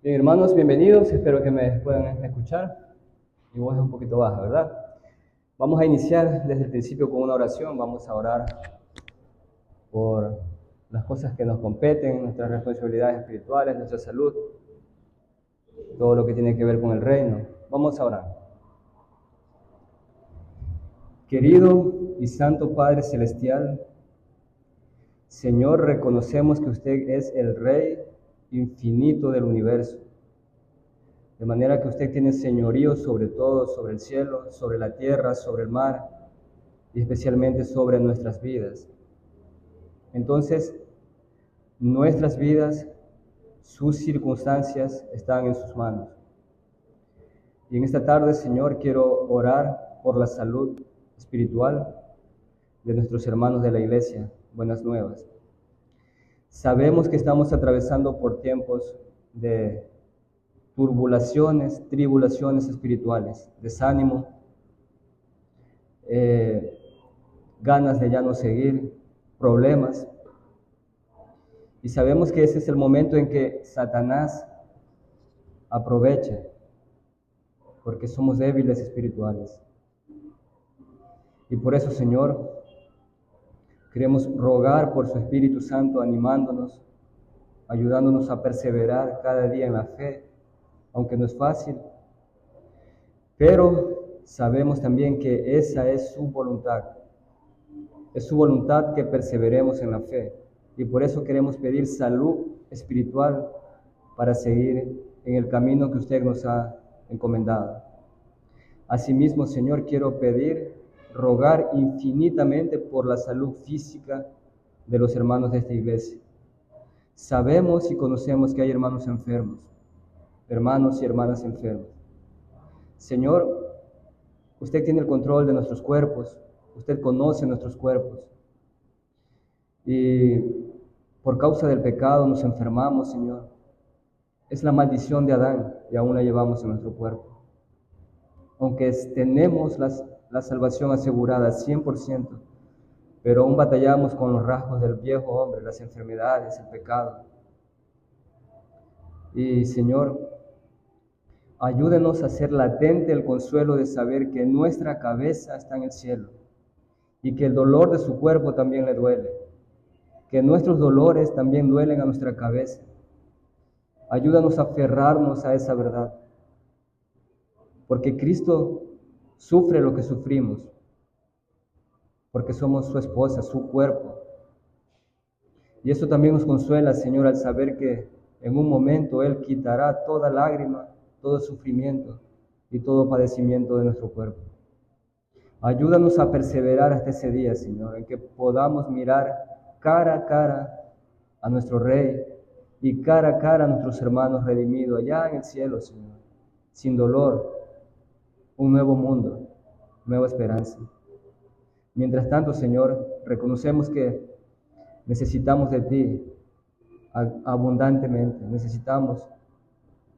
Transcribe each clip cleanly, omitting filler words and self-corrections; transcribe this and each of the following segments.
Bien, hermanos, bienvenidos. Espero que me puedan escuchar. Mi voz es un poquito baja, ¿verdad? Vamos a iniciar desde el principio con una oración. Vamos a orar por las cosas que nos competen, nuestras responsabilidades espirituales, nuestra salud, todo lo que tiene que ver con el reino. Vamos a orar. Querido y santo Padre Celestial, Señor, reconocemos que usted es el Rey infinito del universo, de manera que usted tiene señorío sobre todo, sobre el cielo, sobre la tierra, sobre el mar y especialmente sobre nuestras vidas. Entonces, nuestras vidas, sus circunstancias están en sus manos. Y en esta tarde, Señor, quiero orar por la salud espiritual de nuestros hermanos de la iglesia. Buenas nuevas. Sabemos que estamos atravesando por tiempos de turbulaciones, tribulaciones espirituales, desánimo, ganas de ya no seguir, problemas. Y sabemos que ese es el momento en que Satanás aprovecha, porque somos débiles espirituales. Y por eso, Señor, queremos rogar por su Espíritu Santo, animándonos, ayudándonos a perseverar cada día en la fe, aunque no es fácil, pero sabemos también que esa es su voluntad. Es su voluntad que perseveremos en la fe. Y por eso queremos pedir salud espiritual para seguir en el camino que usted nos ha encomendado. Asimismo, Señor, quiero rogar infinitamente por la salud física de los hermanos de esta iglesia. Sabemos y conocemos que hay hermanos enfermos, hermanos y hermanas enfermos. Señor, usted tiene el control de nuestros cuerpos, usted conoce nuestros cuerpos. Y por causa del pecado nos enfermamos, Señor. Es la maldición de Adán y aún la llevamos en nuestro cuerpo. Aunque tenemos la salvación asegurada 100%, pero aún batallamos con los rasgos del viejo hombre, las enfermedades, el pecado. Y Señor, ayúdenos a hacer latente el consuelo de saber que nuestra cabeza está en el cielo y que el dolor de su cuerpo también le duele, que nuestros dolores también duelen a nuestra cabeza. Ayúdanos a aferrarnos a esa verdad, porque Cristo sufre lo que sufrimos, porque somos su esposa, su cuerpo. Y eso también nos consuela, Señor, al saber que en un momento Él quitará toda lágrima, todo sufrimiento y todo padecimiento de nuestro cuerpo. Ayúdanos a perseverar hasta ese día, Señor, en que podamos mirar cara a cara a nuestro Rey y cara a cara a nuestros hermanos redimidos allá en el cielo, Señor, sin dolor, un nuevo mundo, nueva esperanza. Mientras tanto, Señor, reconocemos que necesitamos de ti abundantemente, necesitamos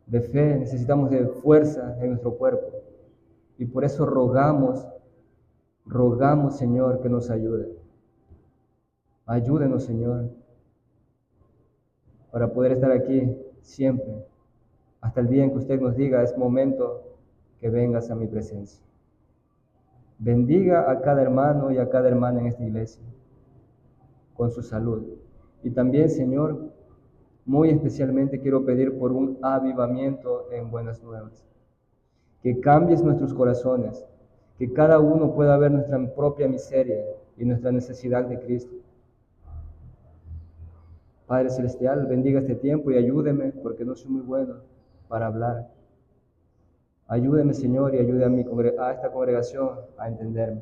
de fe, necesitamos de fuerza en nuestro cuerpo. Y por eso rogamos, Señor, que nos ayude. Ayúdenos, Señor, para poder estar aquí siempre, hasta el día en que usted nos diga, es momento que vengas a mi presencia. Bendiga a cada hermano y a cada hermana en esta iglesia con su salud. Y también, Señor, muy especialmente quiero pedir por un avivamiento en Buenas Nuevas. Que cambies nuestros corazones, que cada uno pueda ver nuestra propia miseria y nuestra necesidad de Cristo. Padre Celestial, bendiga este tiempo y ayúdeme, porque no soy muy bueno para hablar. Ayúdeme, Señor, y ayude a esta congregación a entenderme.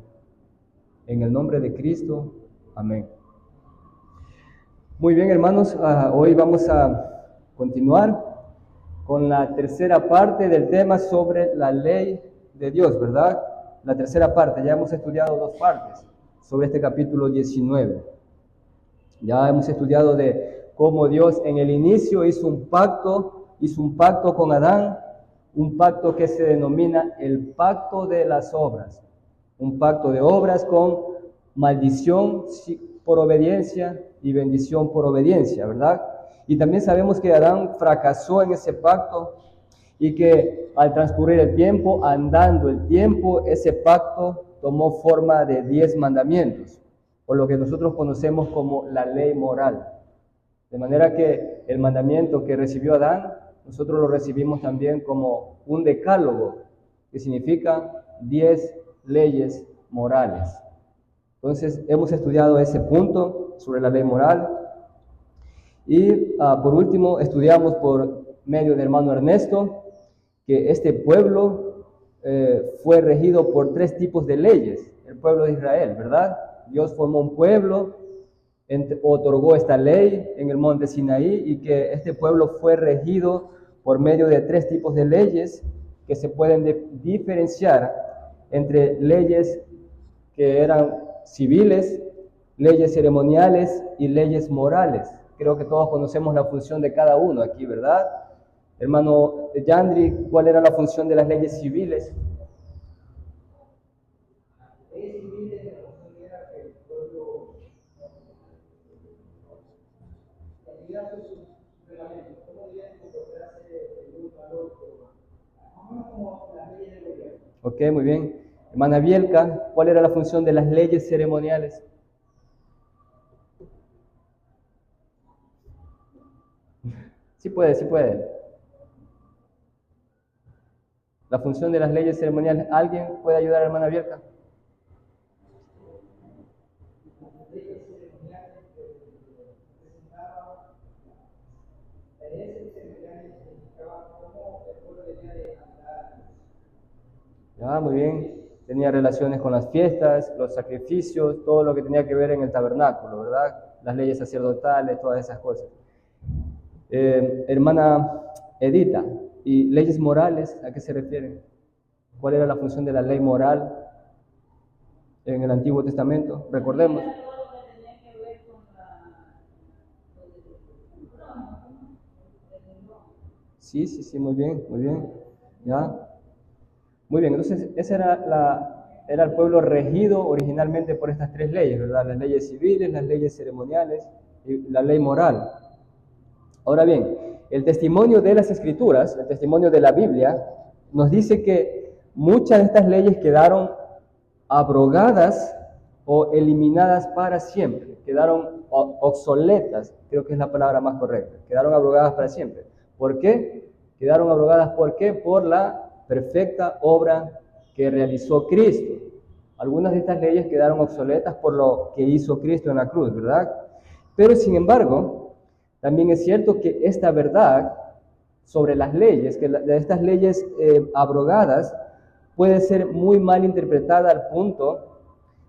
En el nombre de Cristo, amén. Muy bien, hermanos, hoy vamos a continuar con la tercera parte del tema sobre la ley de Dios, ¿verdad? La tercera parte, ya hemos estudiado dos partes sobre este capítulo 19. Ya hemos estudiado de cómo Dios en el inicio hizo un pacto con Adán, un pacto que se denomina el pacto de las obras, un pacto de obras con maldición por obediencia y bendición por obediencia, ¿verdad? Y también sabemos que Adán fracasó en ese pacto y que al transcurrir el tiempo, andando el tiempo, ese pacto tomó forma de 10 mandamientos, o lo que nosotros conocemos como la ley moral. De manera que el mandamiento que recibió Adán, nosotros lo recibimos también como un decálogo, que significa 10 leyes morales. Entonces, hemos estudiado ese punto sobre la ley moral. Y por último, estudiamos por medio del hermano Ernesto que este pueblo fue regido por 3 tipos de leyes, el pueblo de Israel, ¿verdad? Dios formó un pueblo, otorgó esta ley en el monte Sinaí y que este pueblo fue regido por medio de 3 tipos de leyes que se pueden diferenciar entre leyes que eran civiles, leyes ceremoniales y leyes morales. Creo que todos conocemos la función de cada uno aquí, ¿verdad? Hermano Yandri, ¿cuál era la función de las leyes civiles? Las leyes civiles, la función era que el pueblo tenía sus reglamentos, cómo debían comportarse el uno al otro, más o menos como las leyes del gobierno. Ok, muy bien. Hermana Bielka, ¿cuál era la función de las leyes ceremoniales? Sí puede, sí puede. La función de las leyes ceremoniales. ¿Alguien puede ayudar a hermana Bielka? Las leyes ceremoniales representaban, las leyes ceremoniales significaban cómo el pueblo debía de andar. Ya, muy bien. Tenía relaciones con las fiestas, los sacrificios, todo lo que tenía que ver en el tabernáculo, ¿verdad? Las leyes sacerdotales, todas esas cosas. Hermana Edita, ¿y leyes morales a qué se refieren? ¿Cuál era la función de la ley moral en el Antiguo Testamento? Recordemos. Sí, muy bien, ¿ya? Muy bien, entonces ese era el pueblo regido originalmente por estas 3 leyes, ¿verdad? Las leyes civiles, las leyes ceremoniales y la ley moral. Ahora bien, el testimonio de las Escrituras, el testimonio de la Biblia, nos dice que muchas de estas leyes quedaron abrogadas o eliminadas para siempre, quedaron obsoletas, creo que es la palabra más correcta, quedaron abrogadas para siempre. ¿Por qué? Quedaron abrogadas, ¿por qué? Por la perfecta obra que realizó Cristo. Algunas de estas leyes quedaron obsoletas por lo que hizo Cristo en la cruz, ¿verdad? Pero sin embargo, también es cierto que esta verdad sobre las leyes, que de estas leyes abrogadas, puede ser muy mal interpretada al punto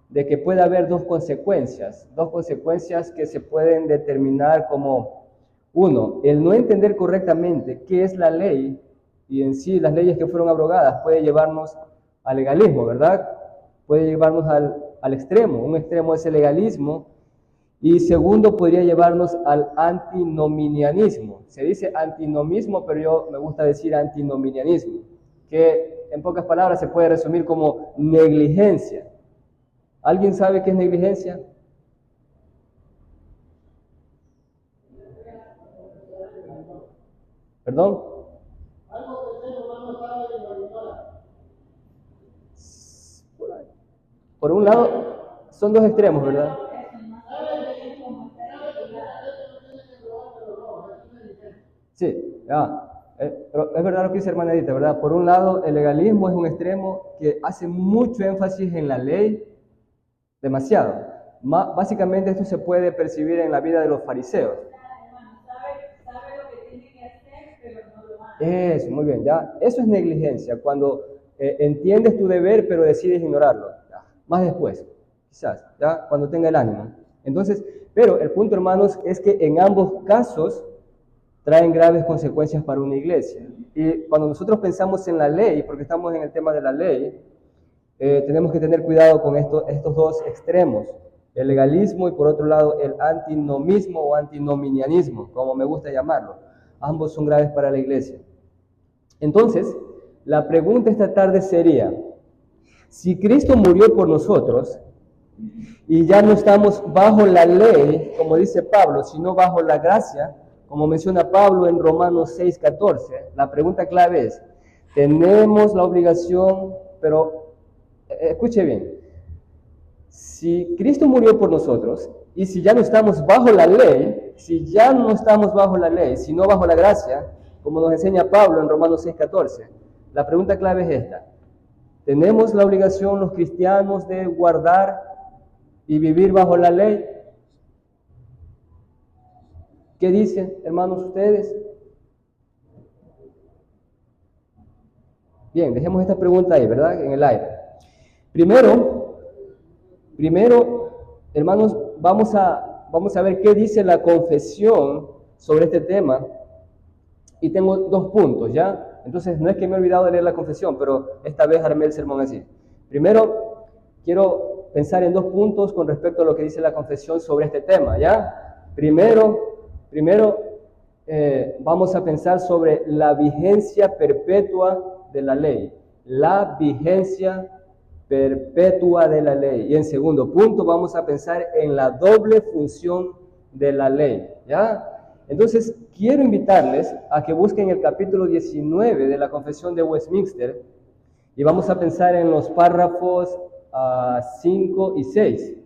de que puede haber dos consecuencias que se pueden determinar como, uno, el no entender correctamente qué es la ley, y en sí las leyes que fueron abrogadas puede llevarnos al legalismo, ¿verdad? Puede llevarnos al extremo, un extremo es el legalismo, y segundo, podría llevarnos al antinominianismo. Se dice antinomismo, pero yo me gusta decir antinominianismo, que en pocas palabras se puede resumir como negligencia. ¿Alguien sabe qué es negligencia? ¿Perdón? Por un lado, son dos extremos, ¿verdad? Sí, pero es verdad lo que dice hermana Edita, ¿verdad? Por un lado, el legalismo es un extremo que hace mucho énfasis en la ley, demasiado. Básicamente esto se puede percibir en la vida de los fariseos. Sabe lo que tiene que hacer, pero no lo hace. Eso, muy bien, ya. Eso es negligencia, cuando entiendes tu deber, pero decides ignorarlo. Ya. Más después, quizás, ya, cuando tenga el ánimo. Entonces, pero el punto, hermanos, es que en ambos casos traen graves consecuencias para una iglesia. Y cuando nosotros pensamos en la ley, porque estamos en el tema de la ley, tenemos que tener cuidado con estos dos extremos, el legalismo y por otro lado el antinomismo o antinominianismo, como me gusta llamarlo. Ambos son graves para la iglesia. Entonces, la pregunta esta tarde sería, si Cristo murió por nosotros y ya no estamos bajo la ley, como dice Pablo, sino bajo la gracia, como menciona Pablo en Romanos 6:14, la pregunta clave es, tenemos la obligación, pero escuche bien, si Cristo murió por nosotros, y si ya no estamos bajo la ley, sino bajo la gracia, como nos enseña Pablo en Romanos 6:14, la pregunta clave es esta, ¿tenemos la obligación los cristianos de guardar y vivir bajo la ley? ¿Qué dicen, hermanos, ustedes? Bien, dejemos esta pregunta ahí, ¿verdad? En el aire. Primero, hermanos, vamos a ver qué dice la confesión sobre este tema. Y tengo 2 puntos, ¿ya? Entonces, no es que me he olvidado de leer la confesión, pero esta vez armé el sermón así. Primero, quiero pensar en 2 puntos con respecto a lo que dice la confesión sobre este tema, ¿ya? Primero, vamos a pensar sobre la vigencia perpetua de la ley. La vigencia perpetua de la ley. Y en segundo punto, vamos a pensar en la doble función de la ley, ¿ya? Entonces, quiero invitarles a que busquen el capítulo 19 de la Confesión de Westminster y vamos a pensar en los párrafos 5 y 6.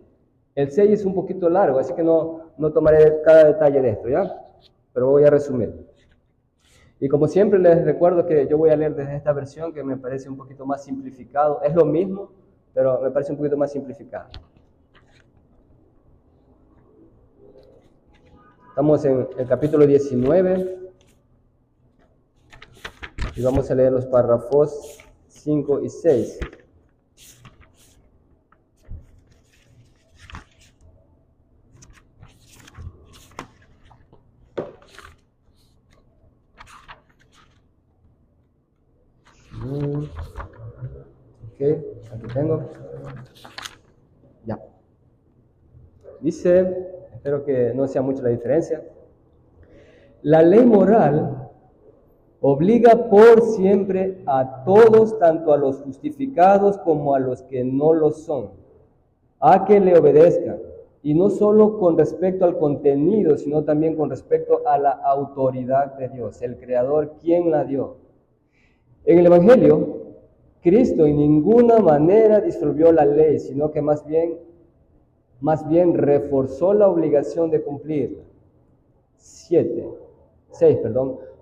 El 6 es un poquito largo, así que no tomaré cada detalle de esto, ¿ya? Pero voy a resumir. Y como siempre les recuerdo que yo voy a leer desde esta versión que me parece un poquito más simplificado. Es lo mismo, pero me parece un poquito más simplificado. Estamos en el capítulo 19 y vamos a leer los párrafos 5 y 6. Ok, aquí tengo. Ya. Dice, espero que no sea mucho la diferencia. La ley moral obliga por siempre a todos, tanto a los justificados como a los que no lo son, a que le obedezcan, y no solo con respecto al contenido, sino también con respecto a la autoridad de Dios, el Creador, quien la dio. En el Evangelio, Cristo en ninguna manera disolvió la ley, sino que más bien reforzó la obligación de cumplirla. 6.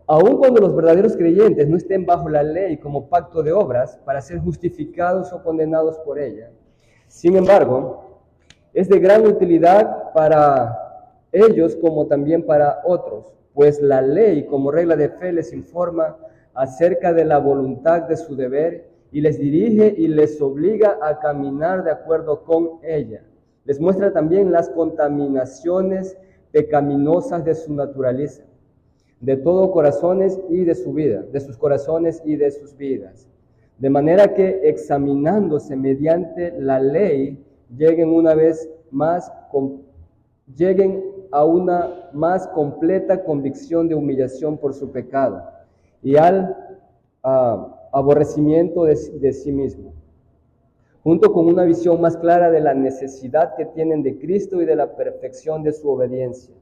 Aun cuando los verdaderos creyentes no estén bajo la ley como pacto de obras para ser justificados o condenados por ella. Sin embargo, es de gran utilidad para ellos como también para otros, pues la ley como regla de fe les informa acerca de la voluntad de su deber y les dirige y les obliga a caminar de acuerdo con ella. Les muestra también las contaminaciones pecaminosas de su naturaleza, de todo corazones y de su vida, de sus corazones y de sus vidas. De manera que examinándose mediante la ley, lleguen a una más completa convicción de humillación por su pecado y al aborrecimiento de sí mismo, junto con una visión más clara de la necesidad que tienen de Cristo y de la perfección de su obediencia.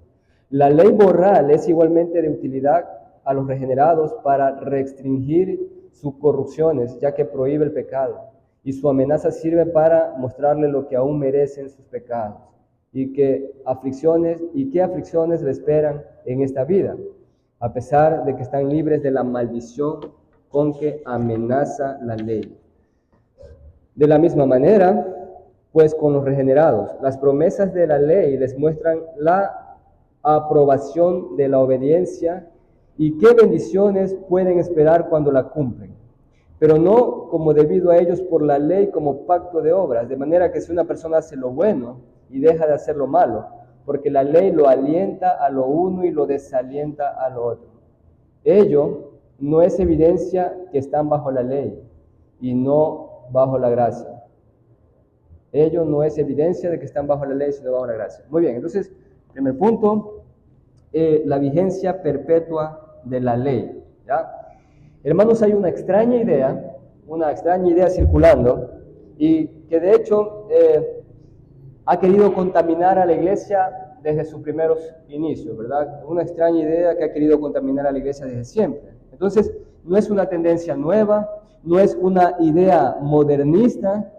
La ley moral es igualmente de utilidad a los regenerados para restringir sus corrupciones, ya que prohíbe el pecado, y su amenaza sirve para mostrarle lo que aún merecen sus pecados, y qué aflicciones le esperan en esta vida, a pesar de que están libres de la maldición con que amenaza la ley. De la misma manera, pues con los regenerados, las promesas de la ley les muestran la aprobación de la obediencia y qué bendiciones pueden esperar cuando la cumplen, pero no como debido a ellos por la ley como pacto de obras, de manera que si una persona hace lo bueno y deja de hacer lo malo, porque la ley lo alienta a lo uno y lo desalienta a lo otro. Ello no es evidencia que están bajo la ley y no bajo la gracia. Ello no es evidencia de que están bajo la ley, sino bajo la gracia. Muy bien, entonces, primer punto, la vigencia perpetua de la ley, ¿ya? Hermanos, hay una extraña idea circulando y que de hecho ha querido contaminar a la iglesia desde sus primeros inicios, ¿verdad? Una extraña idea que ha querido contaminar a la iglesia desde siempre. Entonces, no es una tendencia nueva, no es una idea modernista.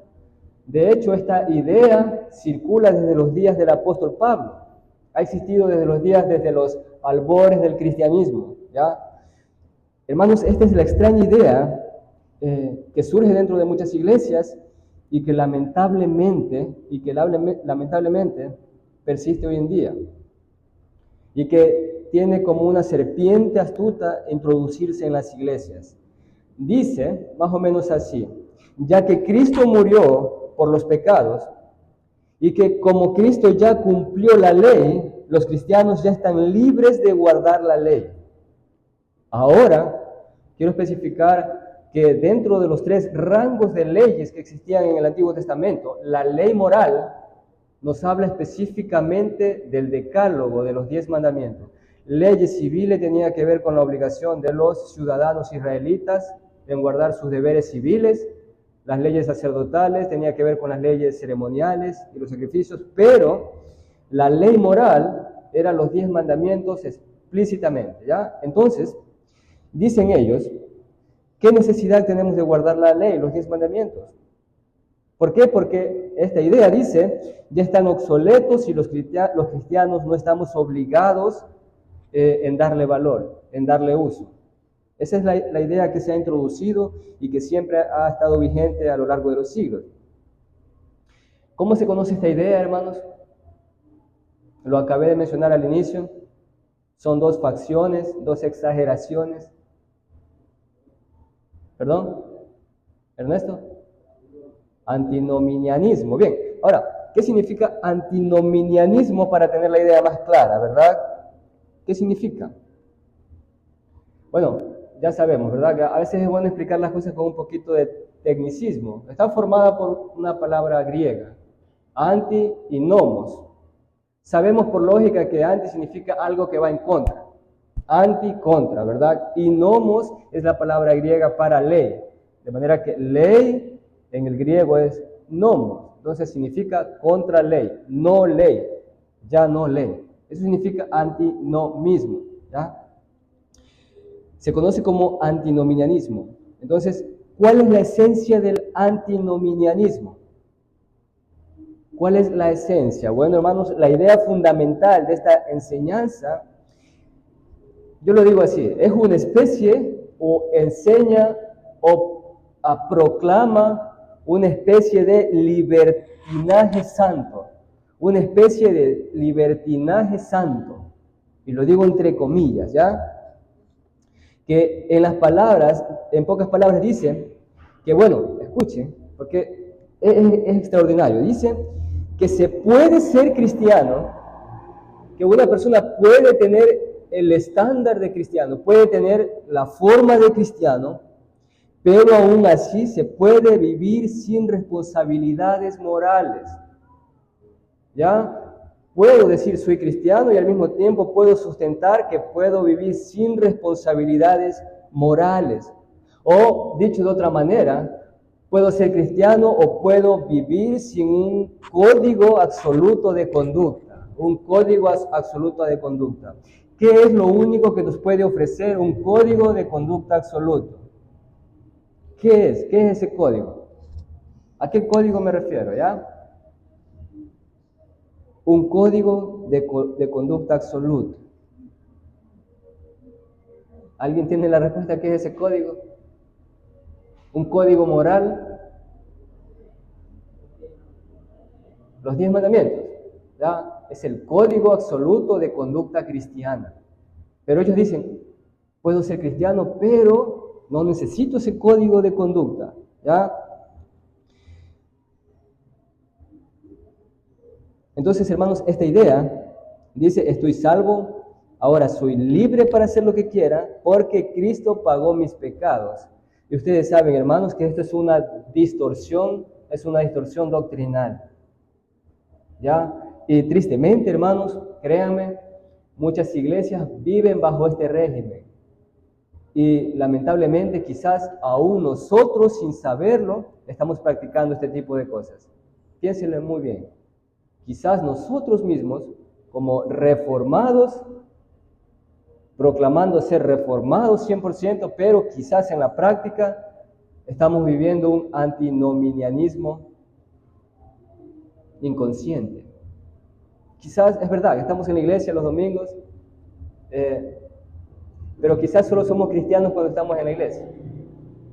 De hecho, esta idea circula desde los días del apóstol Pablo. Ha existido desde los albores del cristianismo, ¿ya? Hermanos, esta es la extraña idea que surge dentro de muchas iglesias y que lamentablemente persiste hoy en día y que tiene como una serpiente astuta introducirse en las iglesias. Dice más o menos así: ya que Cristo murió por los pecados y que como Cristo ya cumplió la ley, los cristianos ya están libres de guardar la ley. Ahora, quiero especificar que dentro de los 3 rangos de leyes que existían en el Antiguo Testamento, la ley moral nos habla específicamente del decálogo, de los 10 mandamientos. Leyes civiles tenía que ver con la obligación de los ciudadanos israelitas en guardar sus deberes civiles. Las leyes sacerdotales tenía que ver con las leyes ceremoniales y los sacrificios, pero la ley moral eran los 10 mandamientos explícitamente, ¿ya? Entonces, dicen ellos, ¿qué necesidad tenemos de guardar la ley, los 10 mandamientos? ¿Por qué? Porque esta idea dice, ya están obsoletos y los cristianos no estamos obligados en darle valor, en darle uso. Esa es la idea que se ha introducido y que siempre ha estado vigente a lo largo de los siglos. ¿Cómo se conoce esta idea, hermanos? Lo acabé de mencionar al inicio. Son 2 facciones, 2 exageraciones. ¿Perdón? ¿Ernesto? Antinominianismo. Bien, ahora, ¿qué significa antinominianismo para tener la idea más clara, verdad? ¿Qué significa? Bueno, ya sabemos, ¿verdad? Que a veces es bueno explicar las cosas con un poquito de tecnicismo. Está formada por una palabra griega, anti y nomos. Sabemos por lógica que anti significa algo que va en contra. Anti, contra, ¿verdad? Y nomos es la palabra griega para ley. De manera que ley en el griego es nomos. Entonces significa contra ley, no ley, ya no ley. Eso significa antinomismo, ¿ya? Se conoce como antinominianismo. Entonces, ¿cuál es la esencia del antinominianismo? ¿Cuál es la esencia? Bueno, hermanos, la idea fundamental de esta enseñanza, yo lo digo así, es una especie o enseña o proclama una especie de libertinaje santo. Una especie de libertinaje santo. Y lo digo entre comillas, ¿ya? Que en pocas palabras dice que, bueno, escuchen, porque es extraordinario. Dice que se puede ser cristiano, que una persona puede tener el estándar de cristiano, puede tener la forma de cristiano, pero aún así se puede vivir sin responsabilidades morales. ¿Ya? Puedo decir soy cristiano y al mismo tiempo puedo sustentar que puedo vivir sin responsabilidades morales. O, dicho de otra manera, puedo ser cristiano o puedo vivir sin un código absoluto de conducta. Un código absoluto de conducta. ¿Qué es lo único que nos puede ofrecer un código de conducta absoluto? ¿Qué es? ¿Qué es ese código? ¿A qué código me refiero? ¿Ya? Un código de conducta absoluto. ¿Alguien tiene la respuesta? ¿Qué es ese código? ¿Un código moral? Los 10 mandamientos, ¿ya? Es el código absoluto de conducta cristiana. Pero ellos dicen, puedo ser cristiano, pero no necesito ese código de conducta, ¿ya? Entonces, hermanos, esta idea dice, estoy salvo, ahora soy libre para hacer lo que quiera, porque Cristo pagó mis pecados. Y ustedes saben, hermanos, que esto es una distorsión doctrinal. ¿Ya? Y tristemente, hermanos, créanme, muchas iglesias viven bajo este régimen. Y lamentablemente, quizás aún nosotros, sin saberlo, estamos practicando este tipo de cosas. Piénsenlo muy bien. Quizás nosotros mismos, como reformados, proclamando ser reformados 100%, pero quizás en la práctica estamos viviendo un antinomianismo inconsciente. Quizás es verdad que estamos en la iglesia los domingos, pero quizás solo somos cristianos cuando estamos en la iglesia.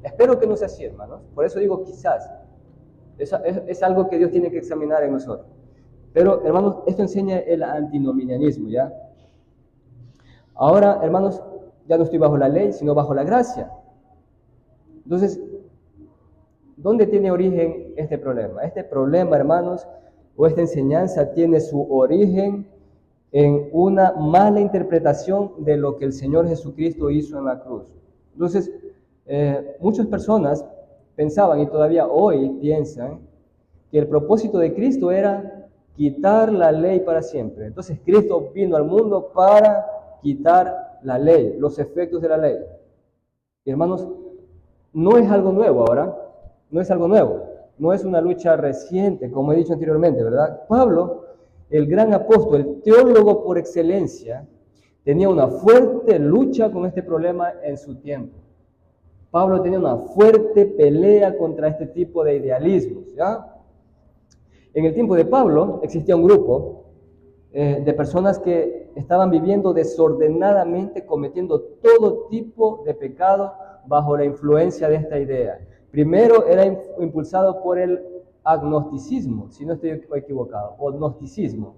Espero que no sea así, hermanos. Por eso digo quizás. Es algo que Dios tiene que examinar en nosotros. Pero, hermanos, esto enseña el antinomianismo, ¿ya? Ahora, hermanos, ya no estoy bajo la ley, sino bajo la gracia. Entonces, ¿dónde tiene origen este problema? Este problema, hermanos, o esta enseñanza tiene su origen en una mala interpretación de lo que el Señor Jesucristo hizo en la cruz. Entonces, muchas personas pensaban y todavía hoy piensan que el propósito de Cristo era quitar la ley para siempre. Entonces, Cristo vino al mundo para quitar la ley, los efectos de la ley. Y hermanos, no es algo nuevo ahora, no es algo nuevo, no es una lucha reciente, como he dicho anteriormente, ¿verdad? Pablo, el gran apóstol, el teólogo por excelencia, tenía una fuerte lucha con este problema en su tiempo. Pablo tenía una fuerte pelea contra este tipo de idealismos, ¿ya? En el tiempo de Pablo existía un grupo de personas que estaban viviendo desordenadamente, cometiendo todo tipo de pecado bajo la influencia de esta idea. Primero era impulsado por el agnosticismo, si no estoy equivocado, o gnosticismo.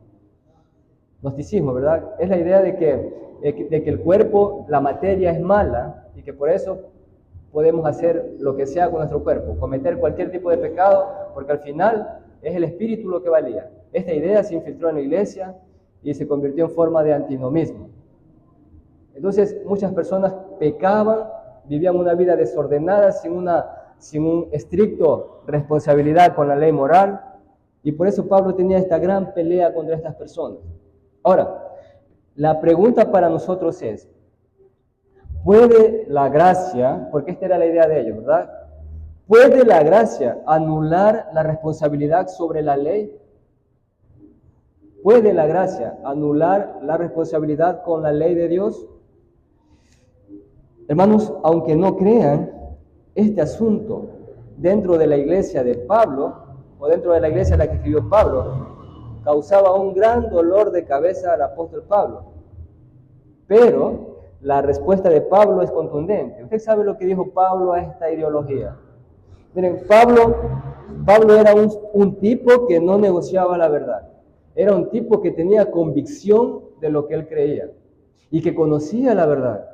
Gnosticismo, ¿verdad? Es la idea de que el cuerpo, la materia es mala y que por eso podemos hacer lo que sea con nuestro cuerpo, cometer cualquier tipo de pecado, porque al final es el espíritu lo que valía. Esta idea se infiltró en la iglesia y se convirtió en forma de antinomismo. Entonces muchas personas pecaban, vivían una vida desordenada, sin un estricto responsabilidad con la ley moral, y por eso Pablo tenía esta gran pelea contra estas personas. Ahora, la pregunta para nosotros es, ¿puede la gracia, porque esta era la idea de ellos, ¿verdad? ¿Puede la gracia anular la responsabilidad sobre la ley? ¿Puede la gracia anular la responsabilidad con la ley de Dios? Hermanos, aunque no crean, este asunto dentro de la iglesia de Pablo, o dentro de la iglesia en la que escribió Pablo, causaba un gran dolor de cabeza al apóstol Pablo. Pero la respuesta de Pablo es contundente. Usted sabe lo que dijo Pablo a esta ideología. Miren, Pablo era un tipo que no negociaba la verdad. Era un tipo que tenía convicción de lo que él creía y que conocía la verdad.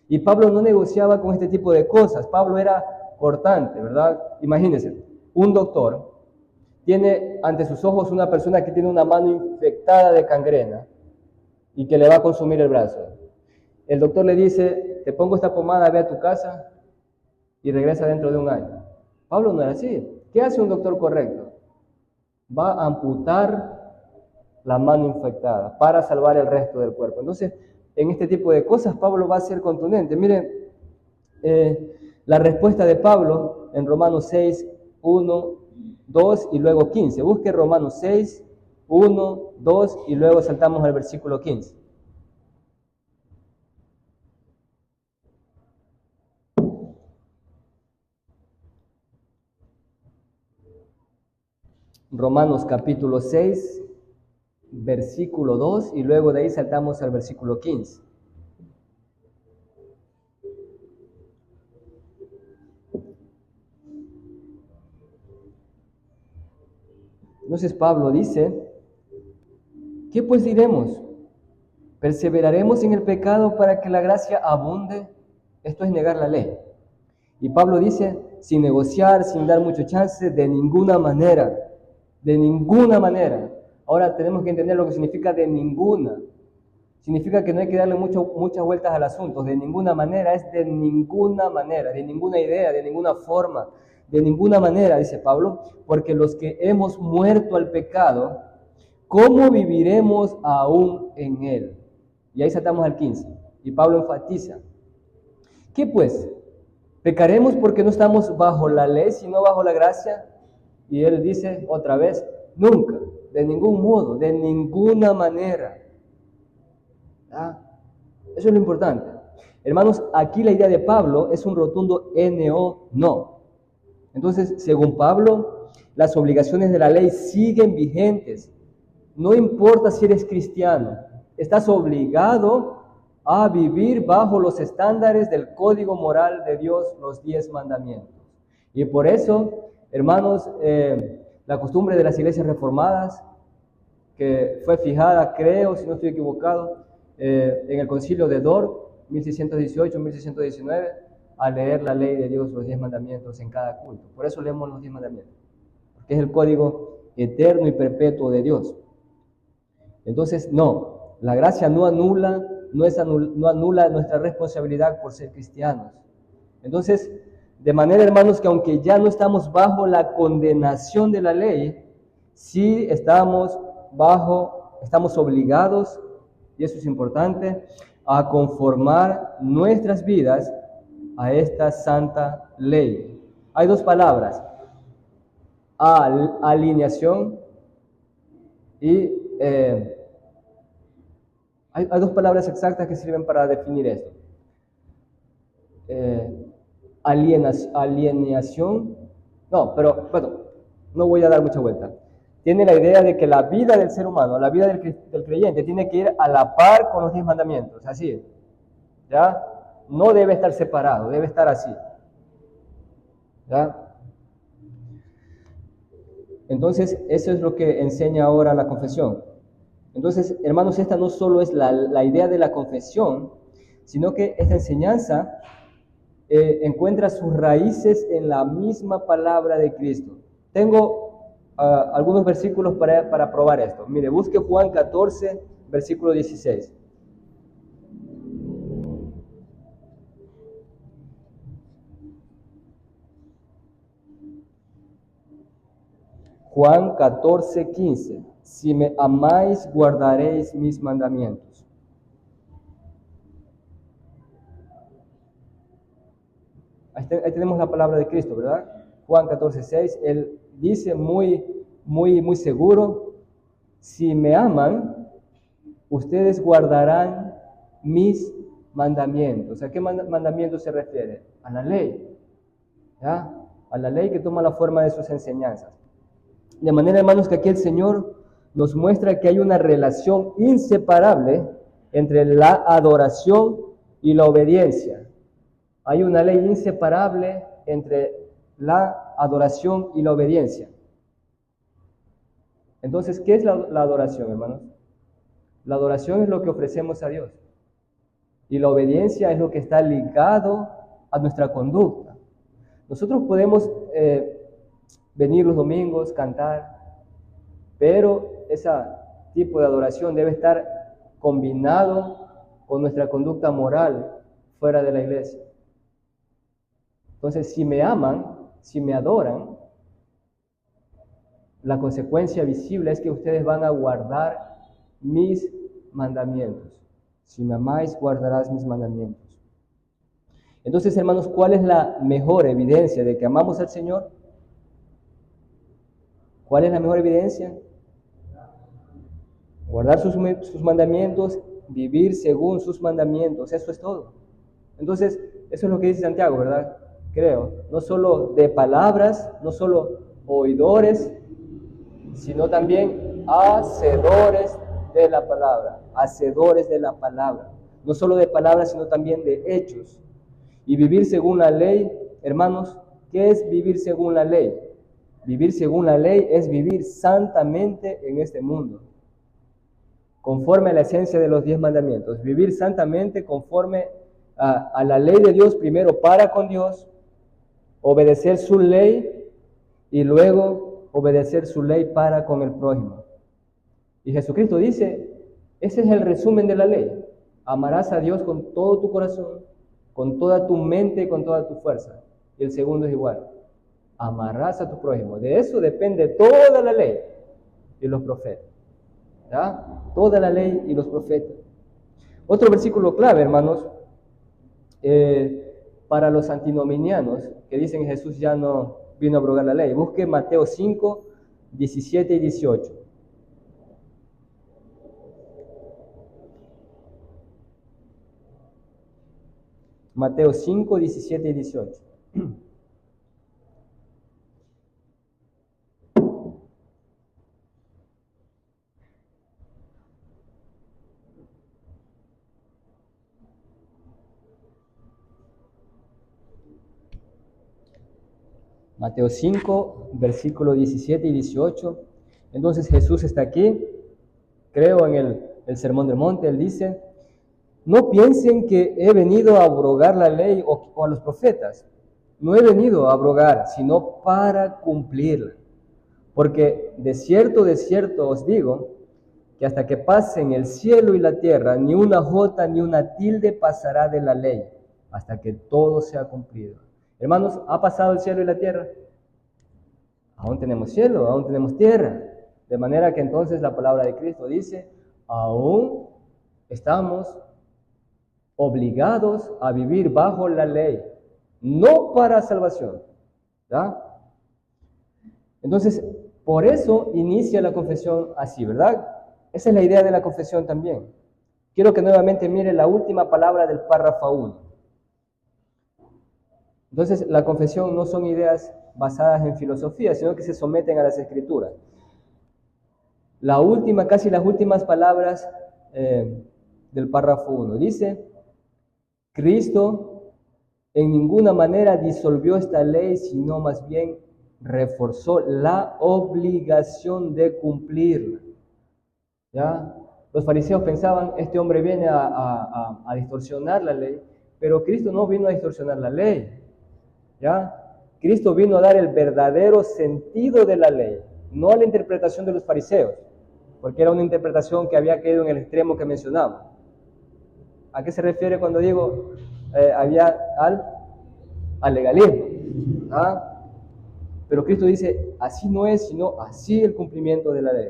Y Pablo no negociaba con este tipo de cosas. Pablo era cortante, ¿verdad? Imagínense, un doctor tiene ante sus ojos una persona que tiene una mano infectada de gangrena y que le va a consumir el brazo. El doctor le dice, te pongo esta pomada, ve a tu casa y regresa dentro de un año. Pablo no era así. ¿Qué hace un doctor correcto? Va a amputar la mano infectada para salvar el resto del cuerpo. Entonces, en este tipo de cosas, Pablo va a ser contundente. Miren, la respuesta de Pablo en Romanos 6, 1, 2 y luego 15. Busque Romanos 6, 1, 2 y luego saltamos al versículo 15. Romanos capítulo 6, versículo 2 y luego de ahí saltamos al versículo 15. Entonces Pablo dice, ¿qué pues diremos? ¿Perseveraremos en el pecado para que la gracia abunde? Esto es negar la ley. Y Pablo dice, sin negociar, sin dar mucho chance, de ninguna manera. De ninguna manera. Ahora tenemos que entender lo que significa de ninguna. Significa que no hay que darle muchas vueltas al asunto. De ninguna manera es de ninguna manera, de ninguna idea, de ninguna forma, de ninguna manera, dice Pablo, porque los que hemos muerto al pecado, ¿cómo viviremos aún en él? Y ahí saltamos al 15. Y Pablo enfatiza, ¿qué pues? ¿Pecaremos porque no estamos bajo la ley, sino bajo la gracia? Y él dice otra vez, nunca, de ningún modo, de ninguna manera. ¿Ah? Eso es lo importante. Hermanos, aquí la idea de Pablo es un rotundo no, no. Entonces, según Pablo, las obligaciones de la ley siguen vigentes. No importa si eres cristiano, estás obligado a vivir bajo los estándares del código moral de Dios, los 10 mandamientos. Y por eso, hermanos, la costumbre de las iglesias reformadas, que fue fijada, creo, si no estoy equivocado, en el concilio de Dort, 1618-1619, a leer la ley de Dios, los 10 mandamientos en cada culto. Por eso leemos los 10 mandamientos, porque es el código eterno y perpetuo de Dios. Entonces, no, la gracia no anula nuestra responsabilidad por ser cristianos. Entonces, de manera, hermanos, que aunque ya no estamos bajo la condenación de la ley, sí estamos obligados, y eso es importante, a conformar nuestras vidas a esta santa ley. Hay dos palabras, alineación y hay dos palabras exactas que sirven para definir esto. Alienación, no, pero bueno, no voy a dar mucha vuelta. Tiene la idea de que la vida del ser humano, la vida del creyente, tiene que ir a la par con los 10 mandamientos, así, ¿ya? No debe estar separado, debe estar así, ¿ya? Entonces, eso es lo que enseña ahora la confesión. Entonces, hermanos, esta no solo es la idea de la confesión, sino que esta enseñanza encuentra sus raíces en la misma palabra de Cristo. Tengo algunos versículos para probar esto. Mire, busque Juan 14, versículo 16. Juan 14, 15. Si me amáis, guardaréis mis mandamientos. Ahí tenemos la palabra de Cristo, ¿verdad? Juan 14, 6. Él dice muy seguro, si me aman, ustedes guardarán mis mandamientos. ¿A qué mandamientos se refiere? A la ley, ¿ya? A la ley que toma la forma de sus enseñanzas. De manera, hermanos, que aquí el Señor nos muestra que hay una relación inseparable entre la adoración y la obediencia. Hay una ley inseparable entre la adoración y la obediencia. Entonces, ¿qué es la adoración, hermanos? La adoración es lo que ofrecemos a Dios. Y la obediencia es lo que está ligado a nuestra conducta. Nosotros podemos venir los domingos, cantar, pero ese tipo de adoración debe estar combinado con nuestra conducta moral fuera de la iglesia. Entonces, si me aman, si me adoran, la consecuencia visible es que ustedes van a guardar mis mandamientos. Si me amáis, guardarás mis mandamientos. Entonces, hermanos, ¿cuál es la mejor evidencia de que amamos al Señor? ¿Cuál es la mejor evidencia? Guardar sus mandamientos, vivir según sus mandamientos, eso es todo. Entonces, eso es lo que dice Santiago, ¿verdad? Creo, no solo de palabras, no solo oidores, sino también hacedores de la palabra, hacedores de la palabra, no solo de palabras, sino también de hechos. Y vivir según la ley, hermanos, ¿qué es vivir según la ley? Vivir según la ley es vivir santamente en este mundo, conforme a la esencia de los 10 mandamientos. Vivir santamente conforme a la ley de Dios, primero para con Dios, obedecer su ley y luego obedecer su ley para con el prójimo. Y Jesucristo dice, ese es el resumen de la ley. Amarás a Dios con todo tu corazón, con toda tu mente y con toda tu fuerza. Y el segundo es igual. Amarás a tu prójimo. De eso depende toda la ley y los profetas. ¿Ya? Toda la ley y los profetas. Otro versículo clave, hermanos, para los antinominianos, que dicen que Jesús ya no vino a abrogar la ley. Busque Mateo 5, 17 y 18. Mateo 5, 17 y 18. Mateo 5, versículos 17 y 18. Entonces Jesús está aquí, creo en el Sermón del Monte, él dice: no piensen que he venido a abrogar la ley o a los profetas. No he venido a abrogar, sino para cumplirla. Porque de cierto os digo, que hasta que pasen el cielo y la tierra, ni una jota ni una tilde pasará de la ley, hasta que todo sea cumplido. Hermanos, ¿ha pasado el cielo y la tierra? Aún tenemos cielo, aún tenemos tierra. De manera que entonces la palabra de Cristo dice: aún estamos obligados a vivir bajo la ley, no para salvación. ¿Ya? Entonces, por eso inicia la confesión así, ¿verdad? Esa es la idea de la confesión también. Quiero que nuevamente mire la última palabra del párrafo 1. Entonces, la confesión no son ideas basadas en filosofía, sino que se someten a las Escrituras. Casi las últimas palabras del párrafo 1. Dice: Cristo en ninguna manera disolvió esta ley, sino más bien reforzó la obligación de cumplirla. ¿Ya? Los fariseos pensaban: este hombre viene a distorsionar la ley, pero Cristo no vino a distorsionar la ley. ¿Ya? Cristo vino a dar el verdadero sentido de la ley, no a la interpretación de los fariseos, porque era una interpretación que había caído en el extremo que mencionamos. ¿A qué se refiere cuando digo al legalismo? ¿Ah? Pero Cristo dice: así no es, sino así el cumplimiento de la ley.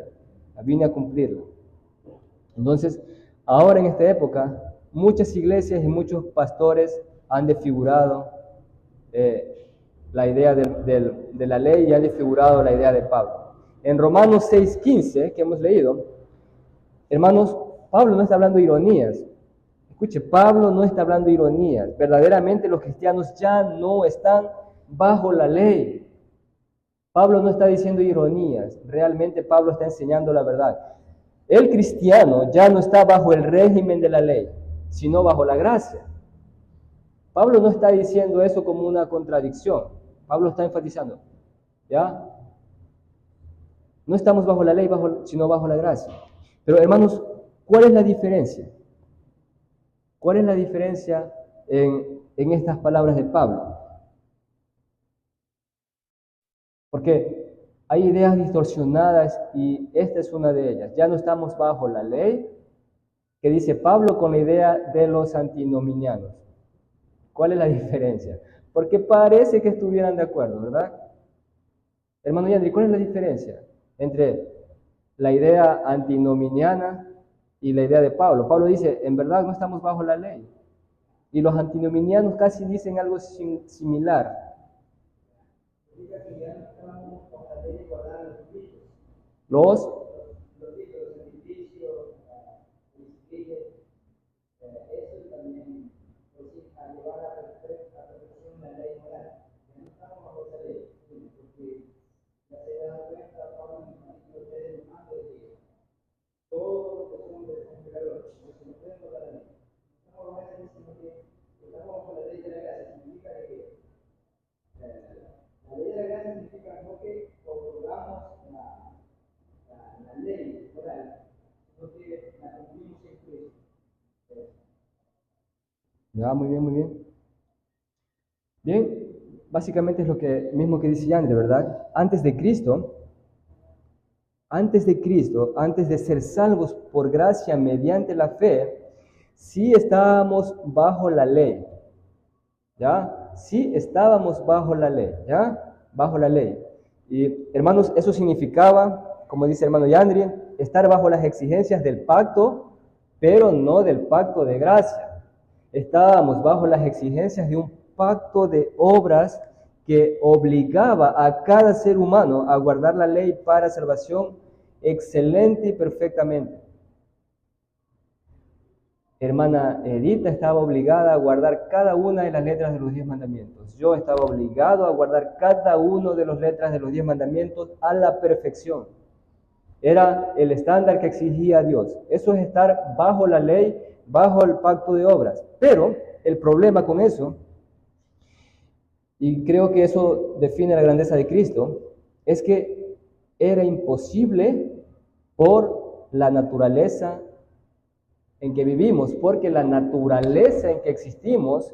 Vine a cumplirla. Entonces, ahora en esta época, muchas iglesias y muchos pastores han desfigurado la idea de la ley y han desfigurado la idea de Pablo. En Romanos 6:15, que hemos leído, hermanos, Pablo no está hablando ironías. Escuche, Pablo no está hablando ironías. Verdaderamente los cristianos ya no están bajo la ley. Pablo no está diciendo ironías. Realmente Pablo está enseñando la verdad. El cristiano ya no está bajo el régimen de la ley, sino bajo la gracia. Pablo no está diciendo eso como una contradicción. Pablo está enfatizando, ¿ya? No estamos bajo la ley, sino bajo la gracia. Pero hermanos, ¿cuál es la diferencia? ¿Cuál es la diferencia en estas palabras de Pablo? Porque hay ideas distorsionadas y esta es una de ellas. Ya no estamos bajo la ley, que dice Pablo, con la idea de los antinominianos. ¿Cuál es la diferencia? Porque parece que estuvieran de acuerdo, ¿verdad? Hermano Yandri, ¿cuál es la diferencia entre la idea antinominiana y la idea de Pablo? Pablo dice: en verdad no estamos bajo la ley. Y los antinominianos casi dicen algo similar. Los Ya, muy bien, muy bien. Bien, básicamente es lo mismo que dice Yandri, ¿verdad? Antes de Cristo, antes de ser salvos por gracia mediante la fe, sí estábamos bajo la ley. ¿Ya? Sí estábamos bajo la ley, ¿ya? Bajo la ley. Y hermanos, eso significaba, como dice el hermano Yandri, estar bajo las exigencias del pacto, pero no del pacto de gracia. Estábamos bajo las exigencias de un pacto de obras que obligaba a cada ser humano a guardar la ley para salvación excelente y perfectamente. Hermana Edita estaba obligada a guardar cada una de las letras de los 10 mandamientos. Yo estaba obligado a guardar cada una de las letras de los 10 mandamientos a la perfección. Era el estándar que exigía Dios. Eso es estar bajo la ley, bajo el pacto de obras. Pero el problema con eso, y creo que eso define la grandeza de Cristo, es que era imposible por la naturaleza en que vivimos, porque la naturaleza en que existimos